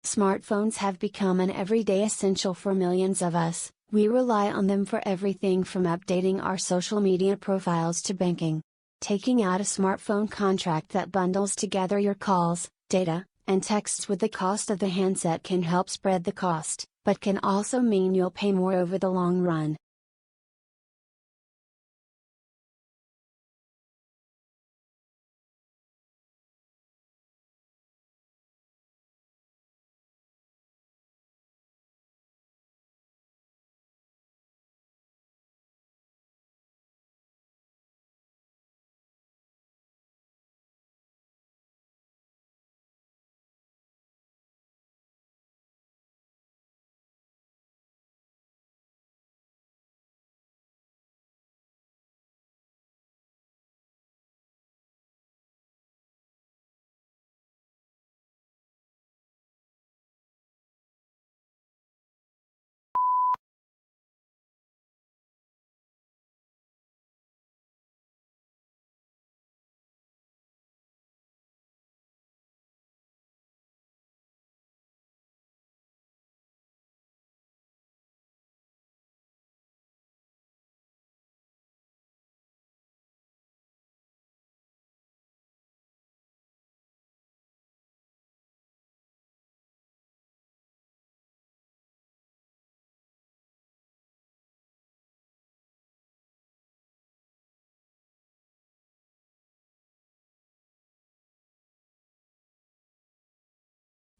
Smartphones have become an everyday essential for millions of us. We rely on them for everything from updating our social media profiles to banking. Taking out a smartphone contract that bundles together your calls, data, and texts with the cost of the handset can help spread the cost, but can also mean you'll pay more over the long run.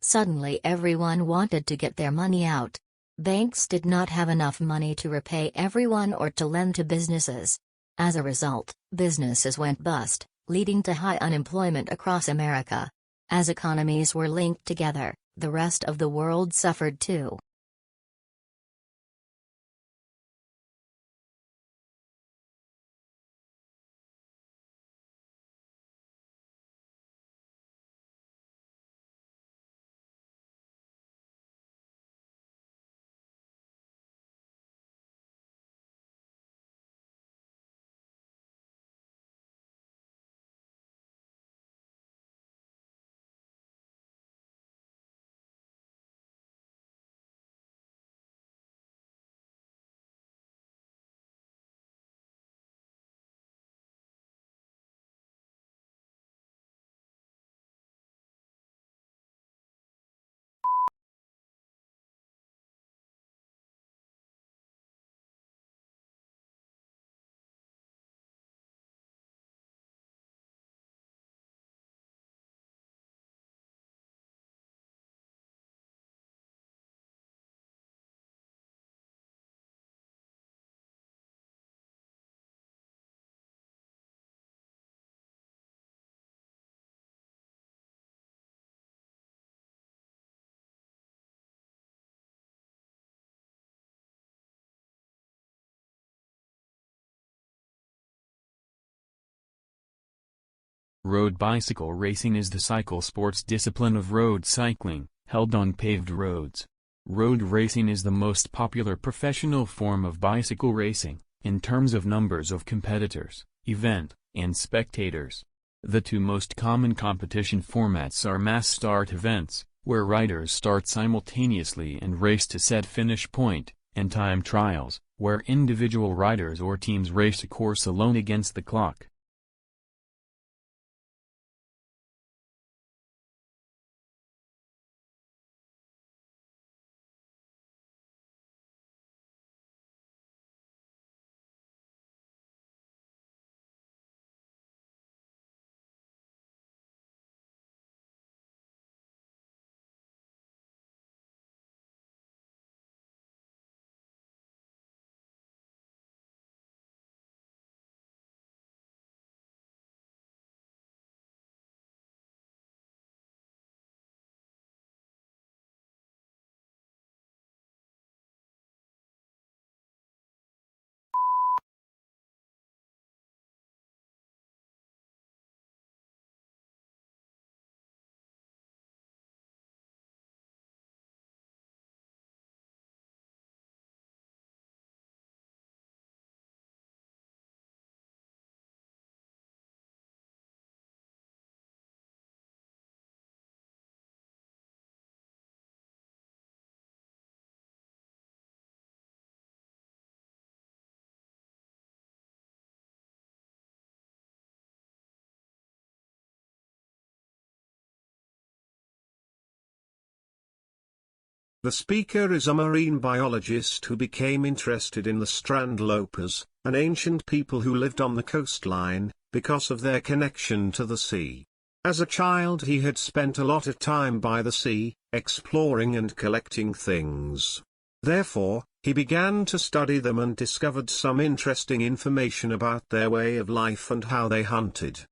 Suddenly everyone wanted to get their money out. Banks did not have enough money to repay everyone or to lend to businesses. As a result, businesses went bust, leading to high unemployment across America. As economies were linked together, the rest of the world suffered too. Road bicycle racing is the cycle sports discipline of road cycling, held on paved roads. Road racing is the most popular professional form of bicycle racing, in terms of numbers of competitors, event, and spectators. The two most common competition formats are mass start events, where riders start simultaneously and race to set finish point, and time trials, where individual riders or teams race a course alone against the clock. The speaker is a marine biologist who became interested in the strandlopers, an ancient people who lived on the coastline, because of their connection to the sea. As a child he had spent a lot of time by the sea, exploring and collecting things. Therefore, he began to study them and discovered some interesting information about their way of life and how they hunted.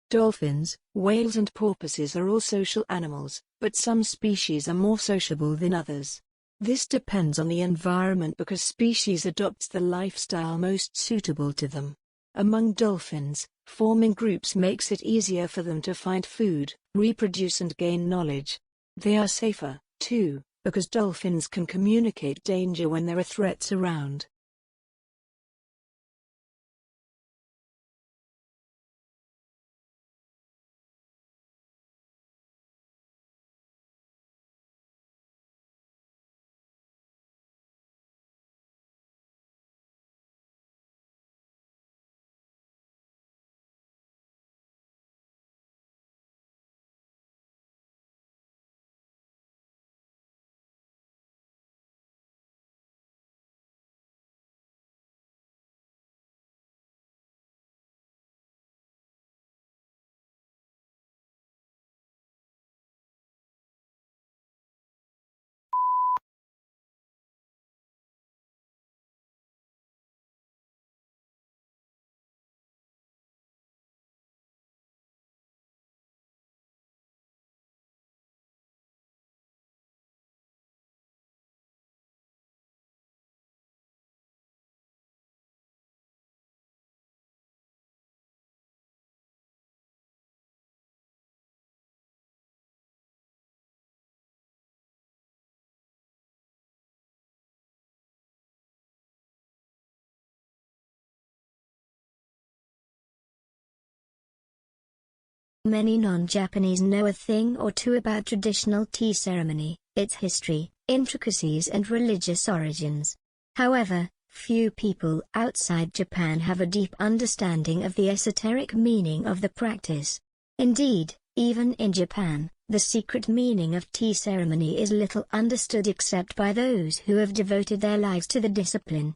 Dolphins, whales and porpoises are all social animals, but some species are more sociable than others. This depends on the environment because species adopts the lifestyle most suitable to them. Among dolphins, forming groups makes it easier for them to find food, reproduce and gain knowledge. They are safer, too, because dolphins can communicate danger when there are threats around. Many non-Japanese know a thing or two about traditional tea ceremony, its history, intricacies and religious origins. However, few people outside Japan have a deep understanding of the esoteric meaning of the practice. Indeed, even in Japan, the secret meaning of tea ceremony is little understood except by those who have devoted their lives to the discipline.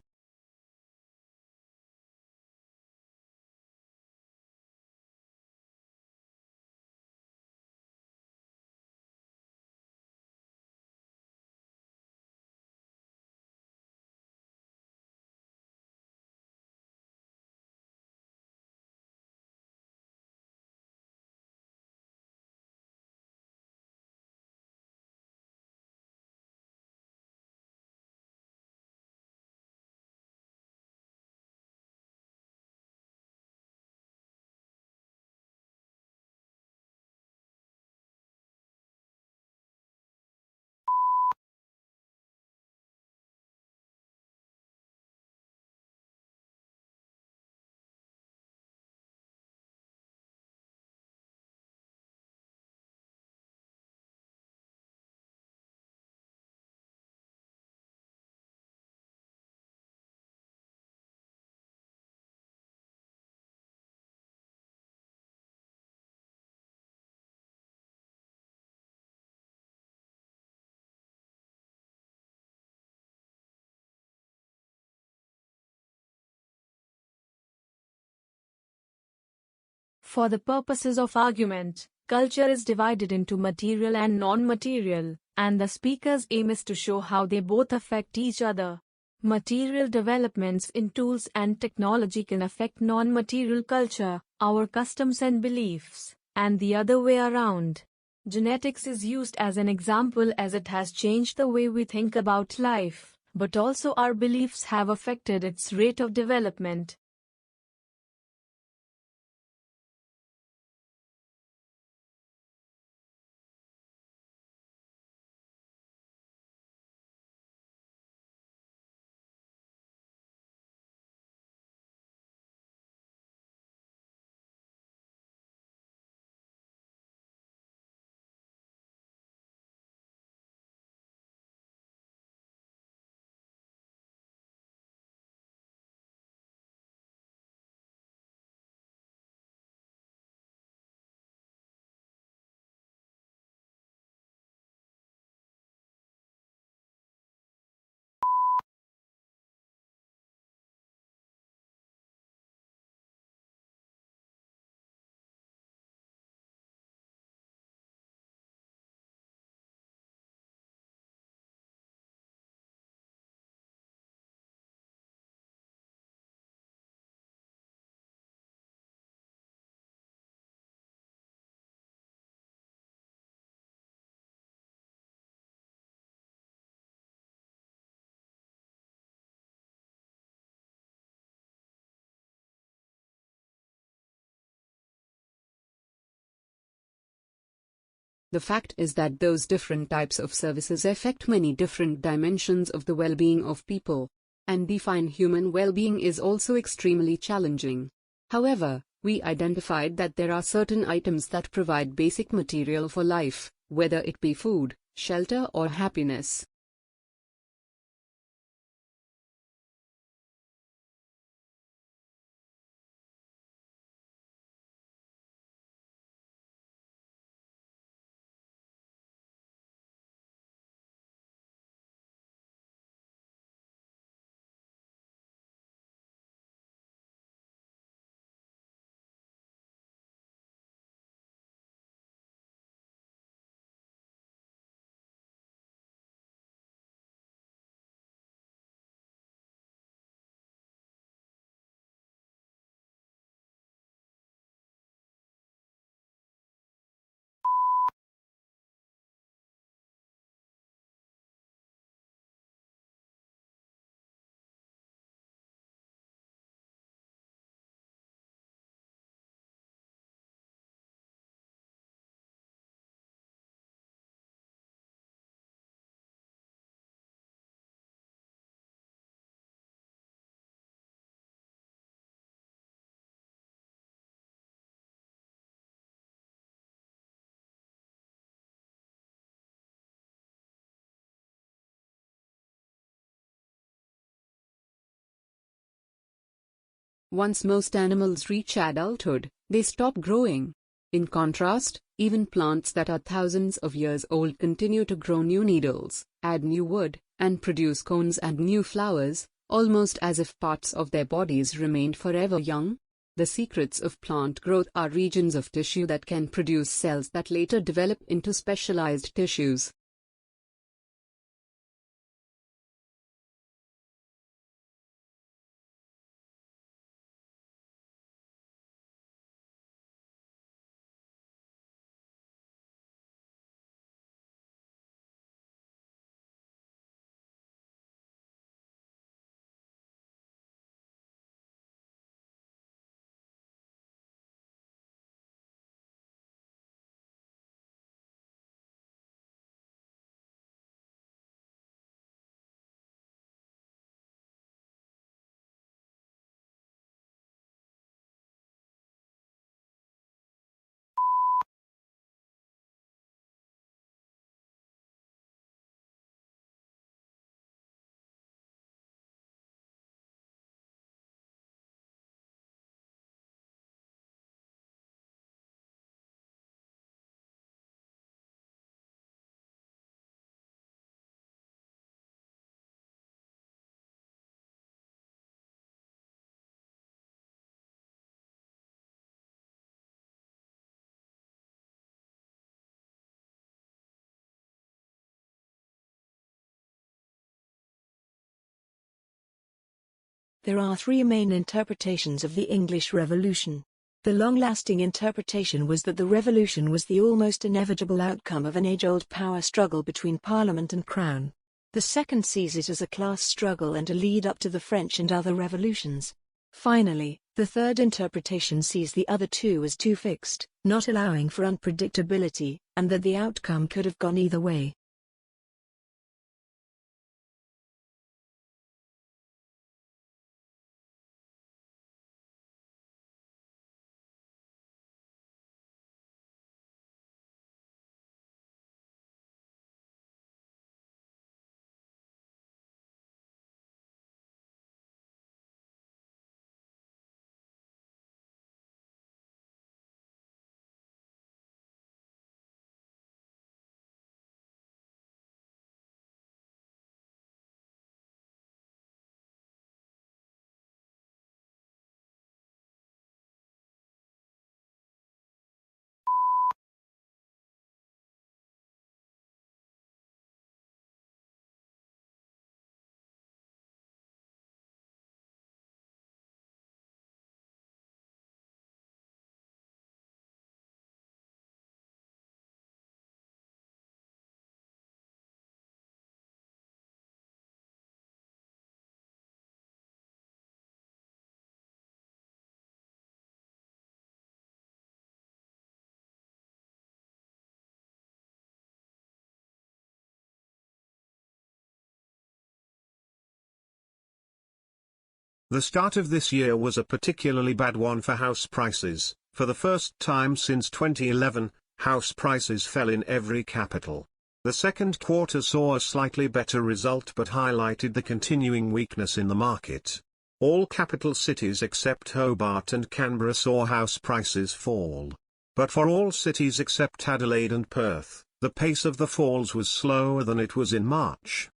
For the purposes of argument, culture is divided into material and non-material, and the speaker's aim is to show how they both affect each other. Material developments in tools and technology can affect non-material culture, our customs and beliefs, and the other way around. Genetics is used as an example as it has changed the way we think about life, but also our beliefs have affected its rate of development. The fact is that those different types of services affect many different dimensions of the well-being of people, and define human well-being is also extremely challenging. However, we identified that there are certain items that provide basic material for life, whether it be food, shelter or happiness. Once most animals reach adulthood, they stop growing. In contrast, even plants that are thousands of years old continue to grow new needles, add new wood, and produce cones and new flowers, almost as if parts of their bodies remained forever young. The secrets of plant growth are regions of tissue that can produce cells that later develop into specialized tissues. There are three main interpretations of the English Revolution. The long-lasting interpretation was that the revolution was the almost inevitable outcome of an age-old power struggle between Parliament and Crown. The second sees it as a class struggle and a lead-up to the French and other revolutions. Finally, the third interpretation sees the other two as too fixed, not allowing for unpredictability, and that the outcome could have gone either way. The start of this year was a particularly bad one for house prices. For the first time since 2011, house prices fell in every capital. The second quarter saw a slightly better result but highlighted the continuing weakness in the market. All capital cities except Hobart and Canberra saw house prices fall. But for all cities except Adelaide and Perth, the pace of the falls was slower than it was in March.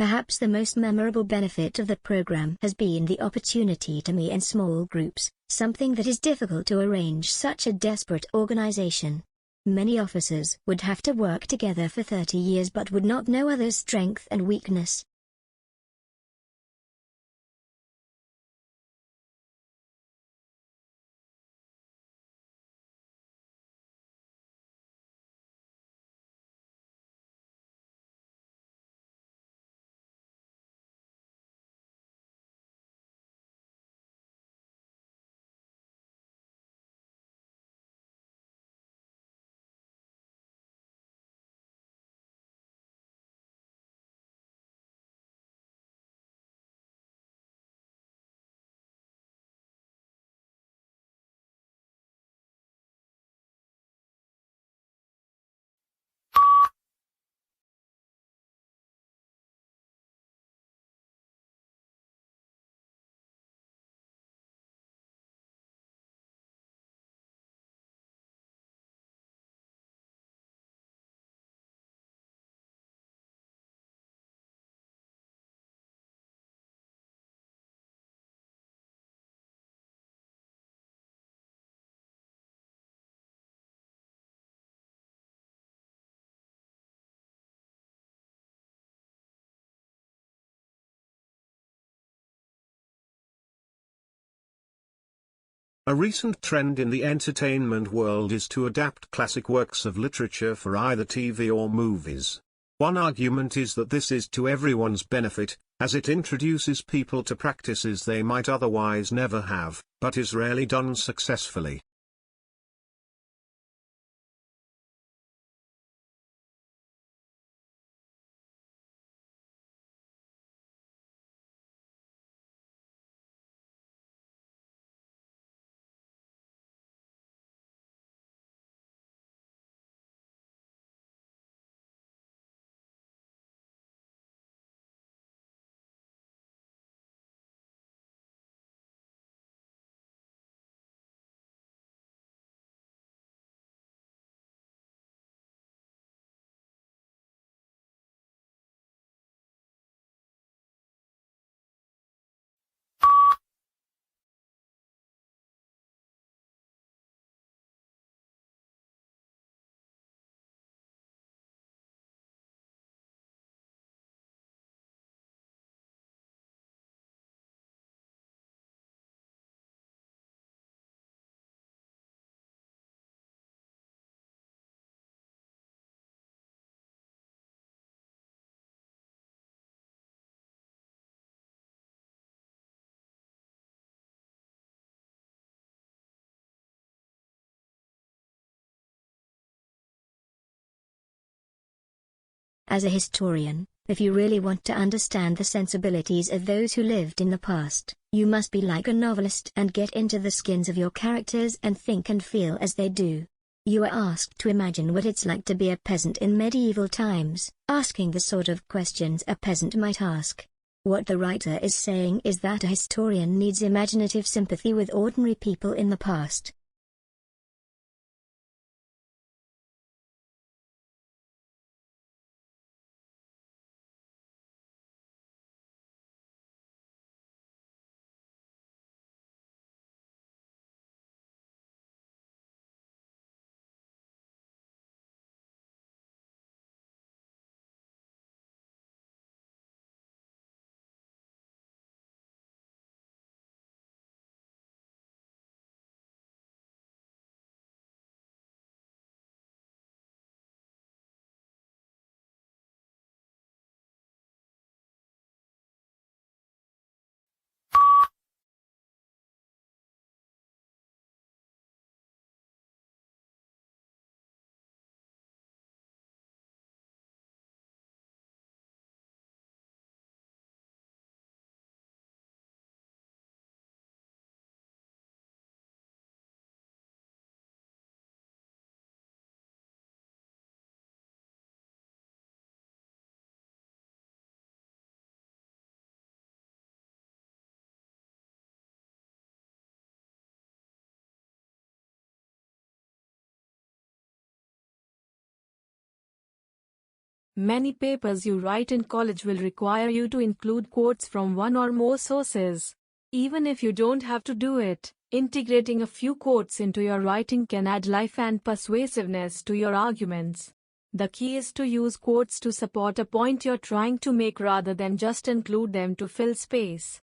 Perhaps the most memorable benefit of the program has been the opportunity to meet in small groups, something that is difficult to arrange such a desperate organization. Many officers would have to work together for 30 years but would not know others' strength and weakness. A recent trend in the entertainment world is to adapt classic works of literature for either TV or movies. One argument is that this is to everyone's benefit, as it introduces people to practices they might otherwise never have, but is rarely done successfully. As a historian, if you really want to understand the sensibilities of those who lived in the past, you must be like a novelist and get into the skins of your characters and think and feel as they do. You are asked to imagine what it's like to be a peasant in medieval times, asking the sort of questions a peasant might ask. What the writer is saying is that a historian needs imaginative sympathy with ordinary people in the past. Many papers you write in college will require you to include quotes from one or more sources. Even if you don't have to do it, integrating a few quotes into your writing can add life and persuasiveness to your arguments. The key is to use quotes to support a point you're trying to make rather than just include them to fill space.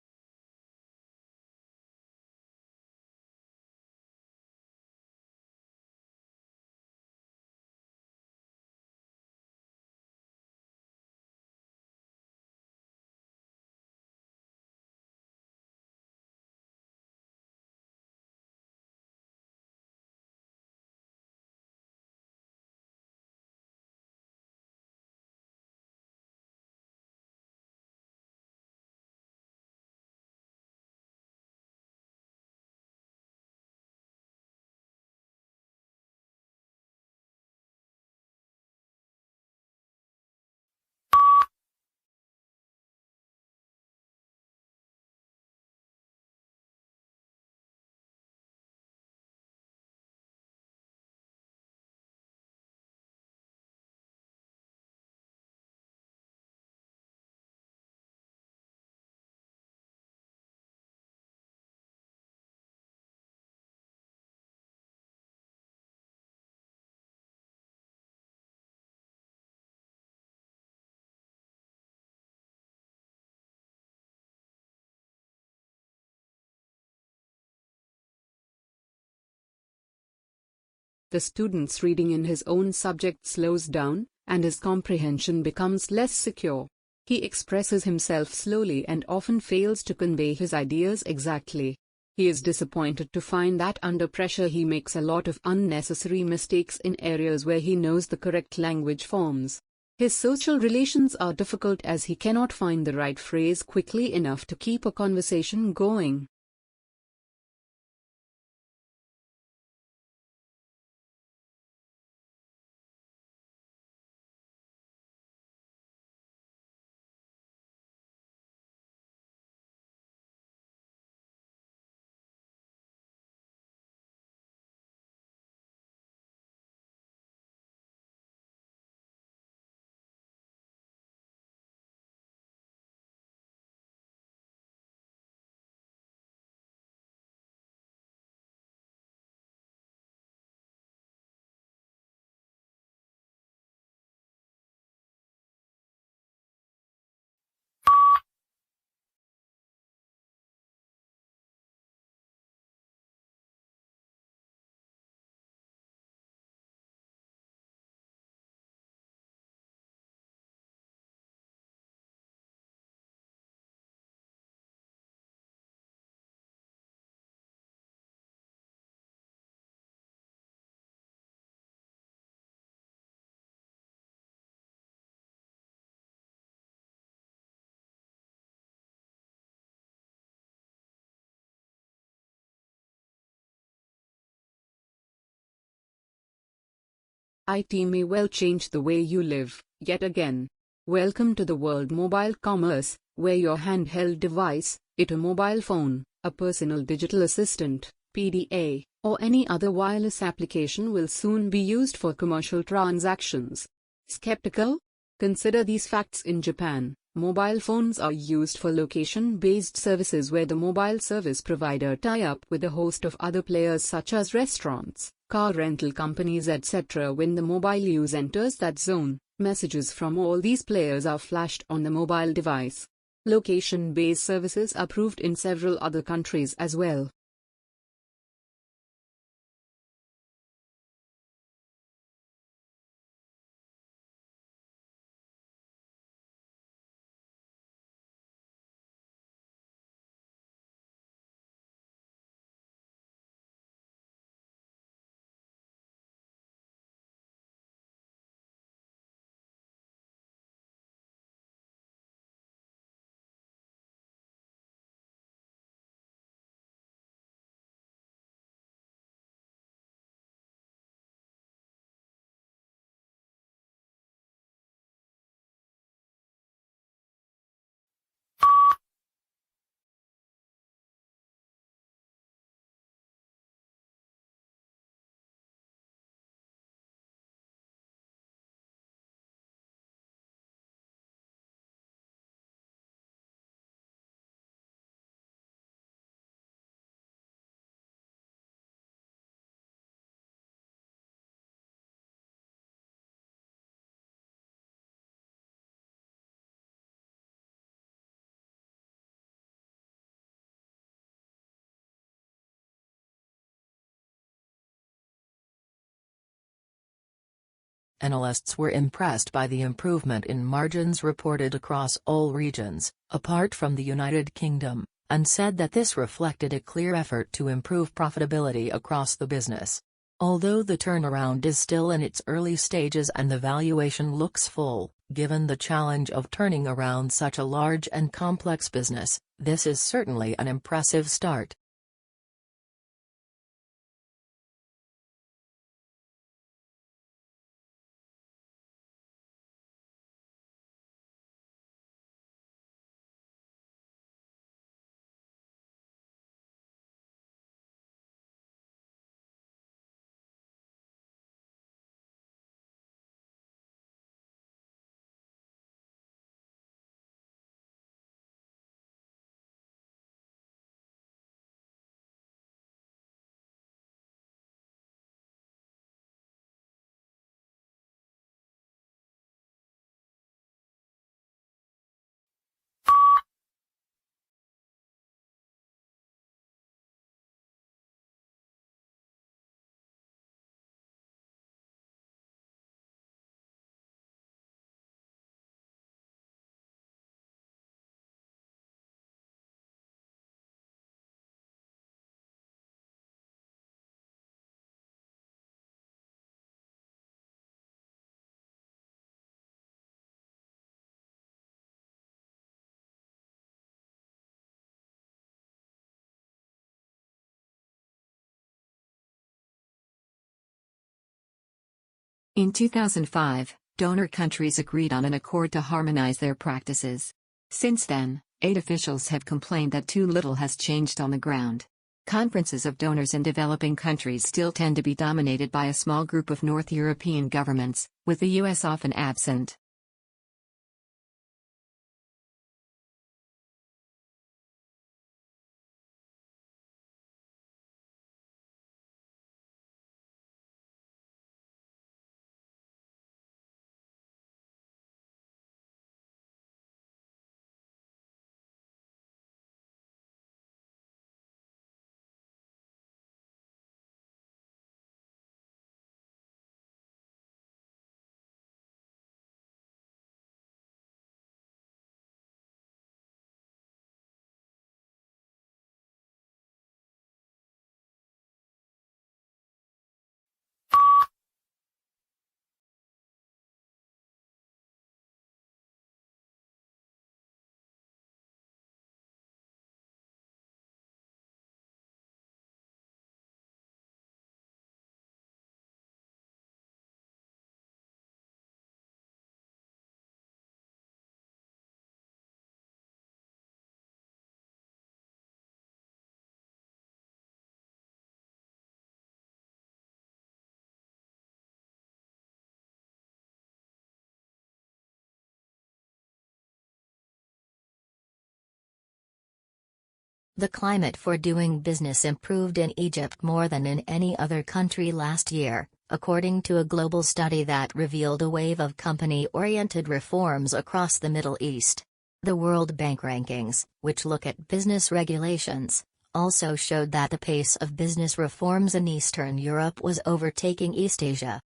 the student's reading in his own subject slows down, and his comprehension becomes less secure. He expresses himself slowly and often fails to convey his ideas exactly. He is disappointed to find that under pressure he makes a lot of unnecessary mistakes in areas where he knows the correct language forms. His social relations are difficult as he cannot find the right phrase quickly enough to keep a conversation going. IT may well change the way you live, yet again. Welcome to the world mobile commerce, where your handheld device, it a mobile phone, a personal digital assistant, PDA, or any other wireless application will soon be used for commercial transactions. Skeptical? Consider these facts. In Japan, mobile phones are used for location-based services where the mobile service provider tie up with a host of other players such as restaurants, car rental companies, etc. When the mobile use enters that zone, messages from all these players are flashed on the mobile device. Location-based services are approved in several other countries as well. Analysts were impressed by the improvement in margins reported across all regions, apart from the United Kingdom, and said that this reflected a clear effort to improve profitability across the business. Although the turnaround is still in its early stages and the valuation looks full, given the challenge of turning around such a large and complex business, this is certainly an impressive start. In 2005, donor countries agreed on an accord to harmonize their practices. Since then, aid officials have complained that too little has changed on the ground. Conferences of donors in developing countries still tend to be dominated by a small group of North European governments, with the US often absent. The climate for doing business improved in Egypt more than in any other country last year, according to a global study that revealed a wave of company-oriented reforms across the Middle East. The World Bank rankings, which look at business regulations, also showed that the pace of business reforms in Eastern Europe was overtaking East Asia.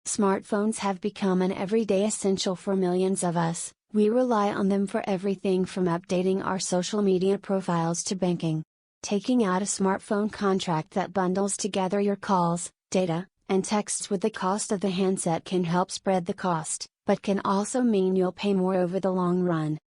Smartphones have become an everyday essential for millions of us. We rely on them for everything from updating our social media profiles to banking. Taking out a smartphone contract that bundles together your calls, data, and texts with the cost of the handset can help spread the cost, but can also mean you'll pay more over the long run.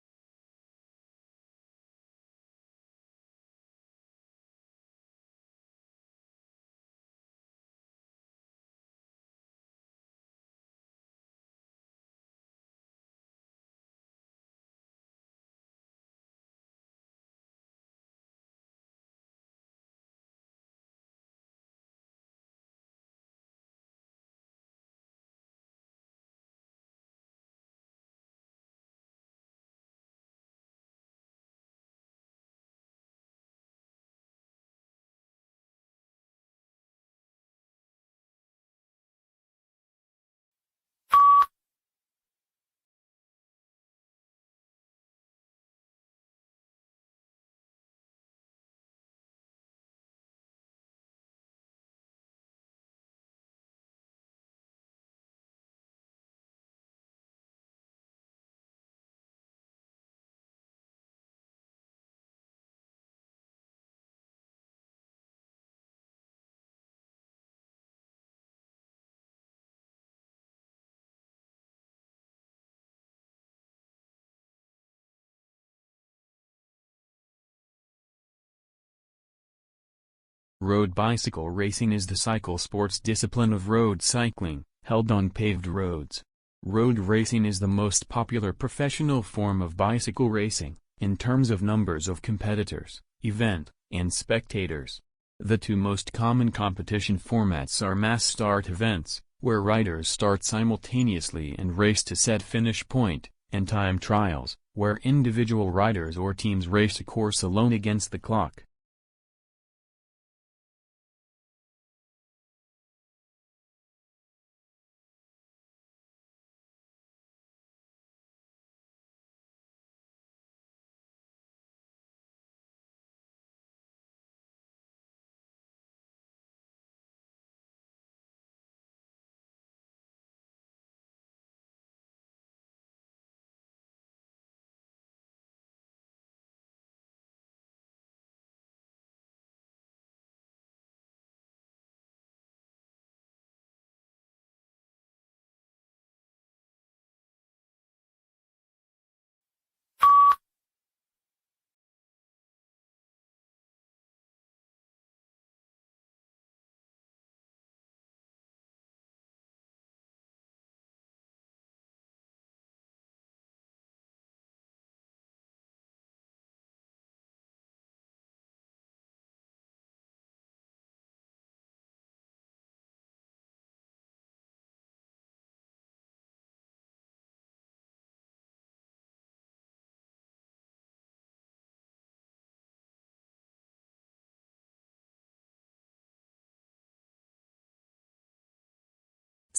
Road bicycle racing is the cycle sports discipline of road cycling, held on paved roads. Road racing is the most popular professional form of bicycle racing, in terms of numbers of competitors, event, and spectators. The two most common competition formats are mass start events, where riders start simultaneously and race to set finish point, and time trials, where individual riders or teams race a course alone against the clock.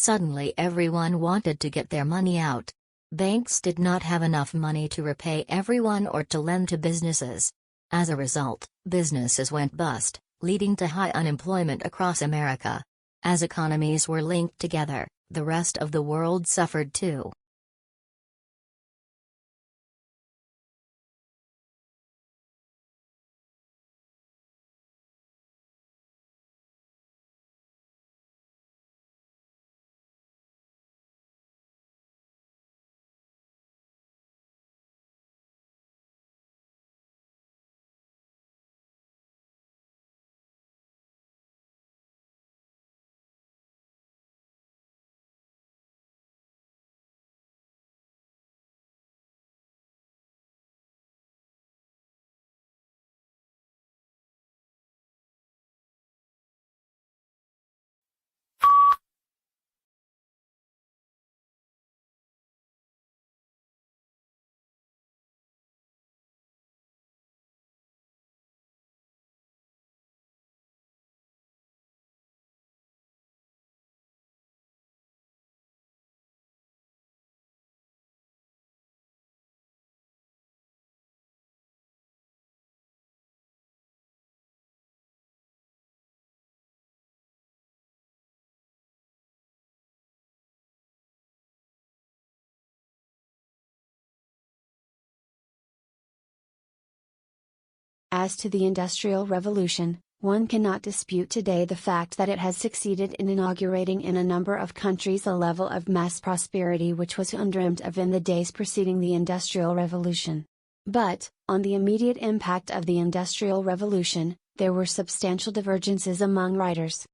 Suddenly everyone wanted to get their money out. Banks did not have enough money to repay everyone or to lend to businesses. As a result, businesses went bust, leading to high unemployment across America. As economies were linked together, the rest of the world suffered too. As to the Industrial Revolution, one cannot dispute today the fact that it has succeeded in inaugurating in a number of countries a level of mass prosperity which was undreamt of in the days preceding the Industrial Revolution. But, on the immediate impact of the Industrial Revolution, there were substantial divergences among writers.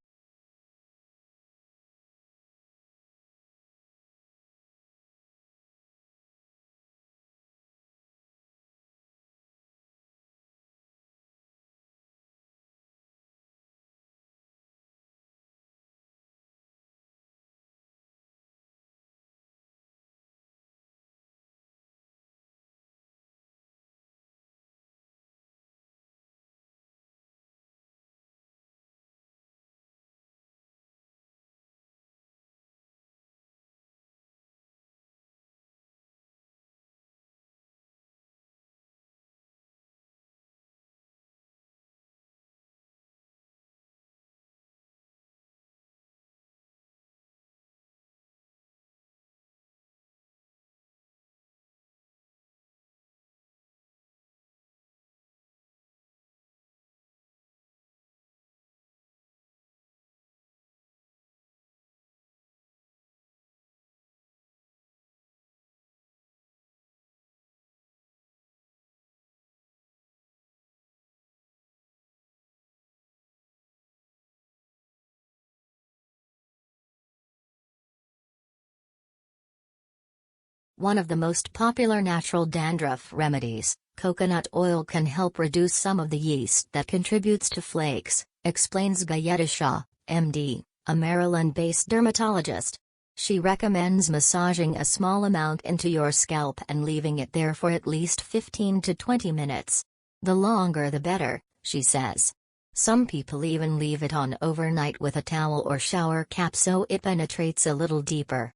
One of the most popular natural dandruff remedies, coconut oil, can help reduce some of the yeast that contributes to flakes, explains Gayeta Shah, MD, a Maryland-based dermatologist. She recommends massaging a small amount into your scalp and leaving it there for at least 15 to 20 minutes. The longer the better, she says. Some people even leave it on overnight with a towel or shower cap so it penetrates a little deeper.